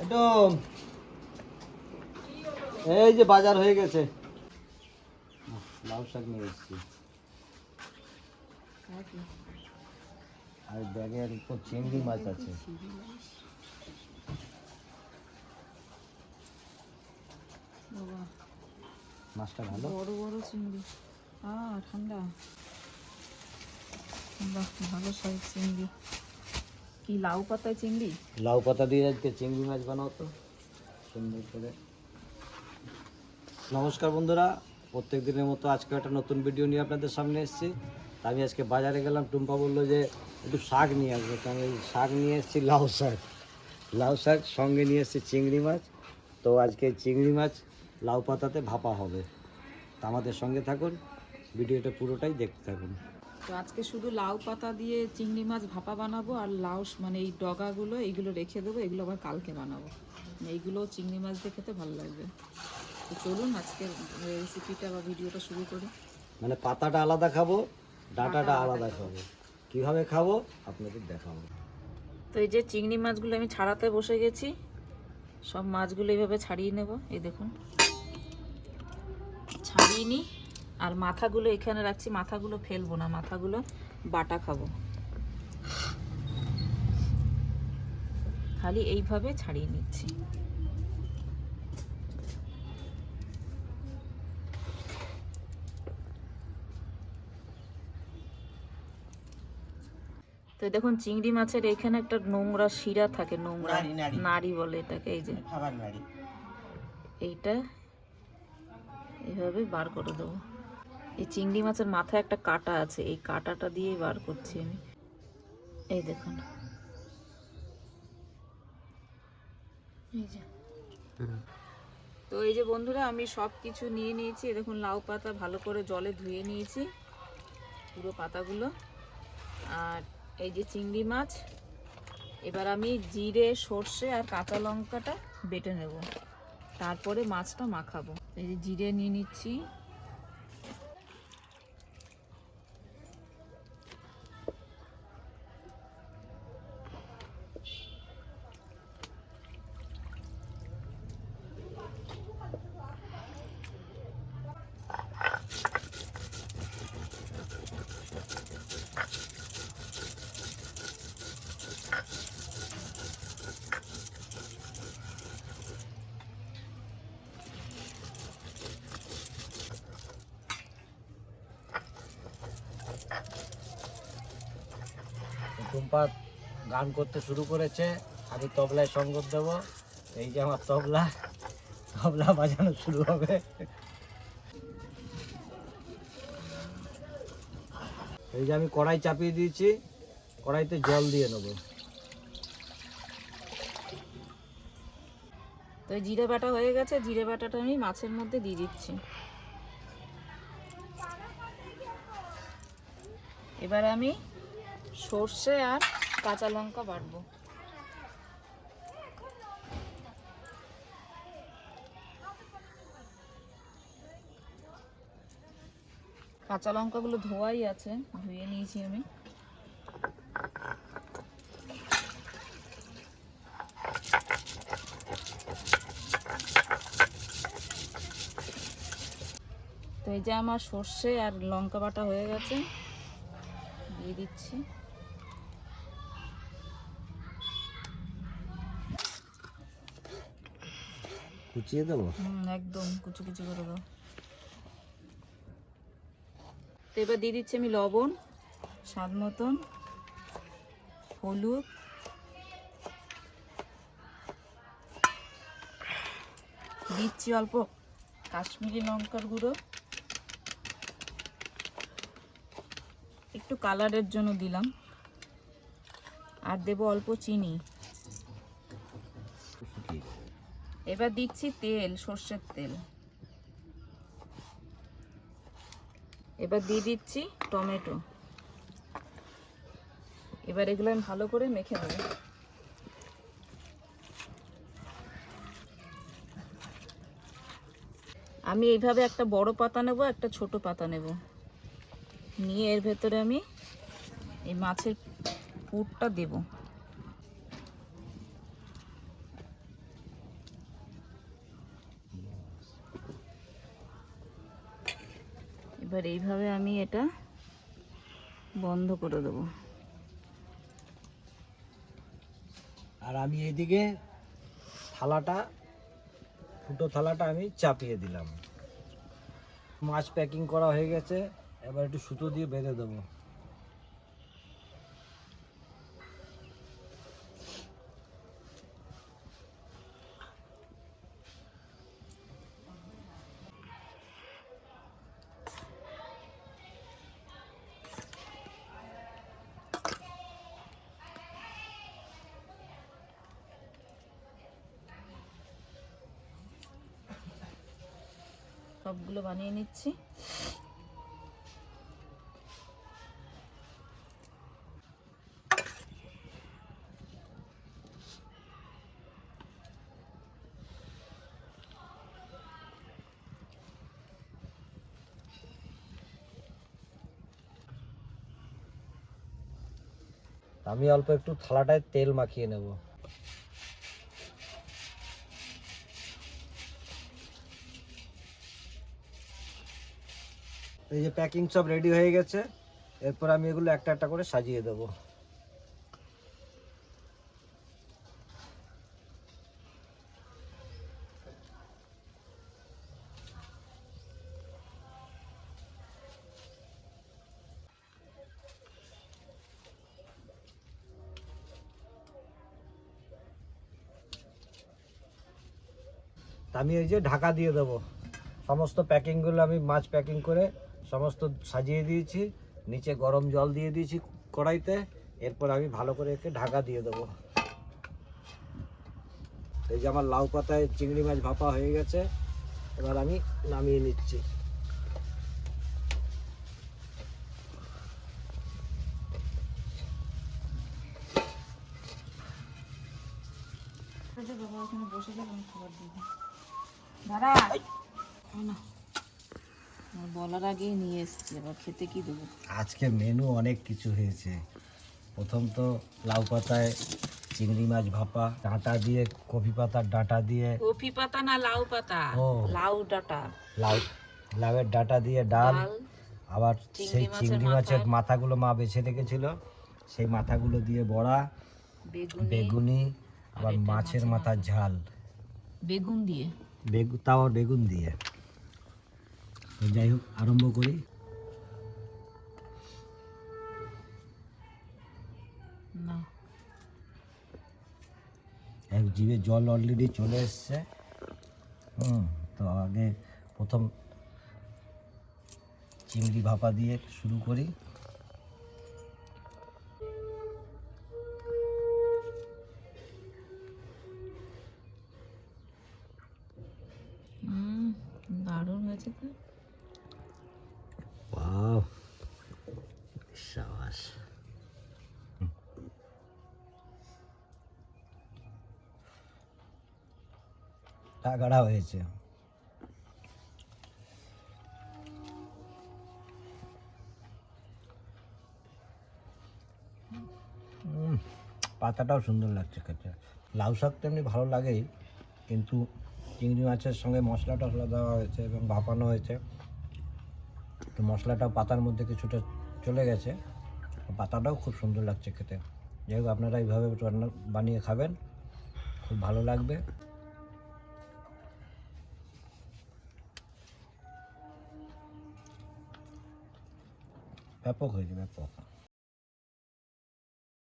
একটু এই যে বাজার হয়ে গেছে, লাউ শাক নিয়ে এসেছি আর ব্যাগের উপর চিংড়ি মাছ আছে। মাছটা ভালো, বড় বড় চিংড়ি, ঠান্ডা, ভালো সাইজ চিংড়ি। কি লাউ পাতায় চিংড়ি? লাউ পাতা দিয়ে আজকে চিংড়ি মাছ বানাও তো সুন্দর করে। নমস্কার বন্ধুরা, প্রত্যেক দিনের মতো আজকে একটা নতুন ভিডিও নিয়ে আপনাদের সামনে এসেছি। আমি আজকে বাজারে গেলাম, টুম্পা বললো যে একটু শাক নিয়ে আসবো, তো আমি শাক নিয়ে এসেছি, লাউ শাক সঙ্গে নিয়ে এসেছি চিংড়ি মাছ। তো আজকে চিংড়ি মাছ লাউ পাতাতে ভাপা হবে, তো আমাদের সঙ্গে থাকুন, ভিডিওটা পুরোটাই দেখতে থাকুন। তো আজকে শুধু লাউ পাতা দিয়ে চিংড়ি মাছ ভাপা বানাবো, আর লাউ মানে এই ডগাগুলো এইগুলো রেখে দেবো, এগুলো আবার কালকে বানাবো। এইগুলো চিংড়ি মাছ দিয়ে খেতে ভালো লাগবে। তো চলুন আজকে রেসিপিটা বা ভিডিওটা শুরু করি। মানে পাতাটা আলাদা খাবো, ডাঁটাটা আলাদা খাবো, কীভাবে খাবো আপনাদের দেখাবো। তো এই যে চিংড়ি মাছগুলো আমি ছাড়াতে বসে গেছি, সব মাছগুলো এইভাবে ছাড়িয়ে নেব। এই দেখুন ছাড়িয়ে নিই, আর মাথাগুলো এখানে রাখছি, মাথাগুলো ফেলবো না, মাথাগুলো বাটা খাবো, খালি এইভাবে ছাড়িয়ে নিচ্ছি। তো দেখুন চিংড়ি মাছের এখানে একটা নোংরা শিরা থাকে, নোংরা নাড়ি বলে এটাকে, এই যে এইটা এইভাবে বার করে দেবো। এই চিংড়ি মাছের মাথায় একটা কাঁটা আছে, এই কাঁটাটা দিয়ে বার করছি আমি। এই দেখুন, এই যে। তো এই যে বন্ধুরা, আমি সব কিছু নিয়ে নিয়েছি। দেখুন লাউ পাতা ভালো করে জলে ধুয়ে নিয়েছি, পুরো পাতাগুলো। আর এই যে চিংড়ি মাছ, এবার আমি জিরে, সর্ষে আর কাঁচা লঙ্কাটা বেটে নেব, তারপরে মাছটা মাখাবো। এই যে জিরে নিয়ে নিচ্ছি, টুম্পা গান করতে শুরু করেছে, আমি তবলায় সঙ্গত দেবো। এই যে আমার তবলা বাজানো শুরু হবে। এই যে আমি কড়াই চাপিয়ে দিয়েছি, কড়াইতে জল দিয়ে নেবো। তো জিরে বাটা হয়ে গেছে, জিরে বাটাটা আমি মাছের মধ্যে দিয়ে দিচ্ছি। এবার আমি সর্ষে আর কাঁচা লঙ্কা বাটবো। কাঁচা লঙ্কাগুলো ধোয়াই আছে, ধুয়ে নিয়েছি আমি। তো এই যে আমার সর্ষে আর লঙ্কা বাটা হয়ে গেছে, দিয়ে দিচ্ছি। কুচিয়ে দেবো, একদম কুচি কুচি করে দেবো। তো এবার দিয়ে দিচ্ছি আমি লবণ স্বাদ মতন, হলুদ, দিচ্ছি অল্প কাশ্মীরি লঙ্কার গুঁড়ো, একটু কালারের জন্য দিলাম, আর দেবো অল্প চিনি। এবার দিচ্ছি তেল, সর্ষের তেল। এবার দিয়ে দিচ্ছি টমেটো। এবার এগুলো আমি ভালো করে মেখে নেব। আমি এইভাবে একটা বড় পাতা নেব, একটা ছোট পাতা নেব, নিয়ে এর ভেতরে আমি এই মাছের পুরটা দেব। এবার এইভাবে আমি এটা বন্ধ করে দেবো। আর আমি এদিকে ফুটো থালাটা আমি চাপিয়ে দিলাম। মাছ প্যাকিং করা হয়ে গেছে, এবার একটু সুতো দিয়ে বেঁধে দেবো। সবগুলো বানিয়ে নিচ্ছি। আমি অল্প একটু থালাটায় তেল মাখিয়ে নেব। এই যে প্যাকিং সব রেডি হয়ে গেছে, এরপর আমি এগুলো একটা একটা করে সাজিয়ে দেবো। আমি এই যে ঢাকা দিয়ে দেবো। সমস্ত প্যাকিংগুলো আমি মাছ প্যাকিং করে সমস্ত সাজিয়ে দিয়েছি, নিচে গরম জল দিয়ে দিয়েছি কড়াইতে। এরপর আমি ভালো করে একে ঢাকা দিয়ে দেবো। এই যে আমার লাউ পাতায় চিংড়ি মাছ ভাপা হয়ে গেছে, এবার আমি নামিয়ে নিচ্ছি। বাবা ওখানে বসে যাবে, আমি খাবার দিয়ে দিই। দাঁড়া না, আমার বলার আগেই নিয়ে এসছি, এবার খেতে কি দেবো? আজকে মেনু অনেক কিছু হয়েছে। প্রথম তো লাউ পাতায় চিংড়ি মাছ ভাপা, ডাঁটা দিয়ে, কফি পাতার ডাঁটা দিয়ে। কফি পাতা না লাউ পাতা? ও, লাউ ডাঁটা। লাউয়ের ডাঁটা দিয়ে ডাল। আবার সেই চিংড়ি মাছের মাথার মাথাগুলো মা বেছে রেখেছিল, সেই মাথাগুলো দিয়ে বড়া, বেগুনি, আবার মাছের মাথার ঝাল, বেগুন দিয়ে, তাও বেগুন দিয়ে। তো যাই হোক, আরম্ভ করি। না এক জিভে জল অলরেডি চলে এসছে। তো আগে প্রথম চিংড়ি ভাপা দিয়ে শুরু করি। দারুণ হয়েছে তো। ওয়াও, শাবাশ। টাকাটা হয়েছে। পাতাটাও সুন্দর লাগছে খেতে। লাউ শাক তো এমনি ভালো লাগেই, কিন্তু চিংড়ি মাছের সঙ্গে মশলা টশলা দেওয়া হয়েছে এবং ভাপানো হয়েছে, তো মশলাটা পাতার মধ্যে কিছুটা চলে গেছে। পাতাটাও খুব সুন্দর লাগছে খেতে। যাই হোক, আপনারা এইভাবে রান্না বানিয়ে খাবেন, খুব ভালো লাগবে। ব্যাপক হয়েছে, ব্যাপক।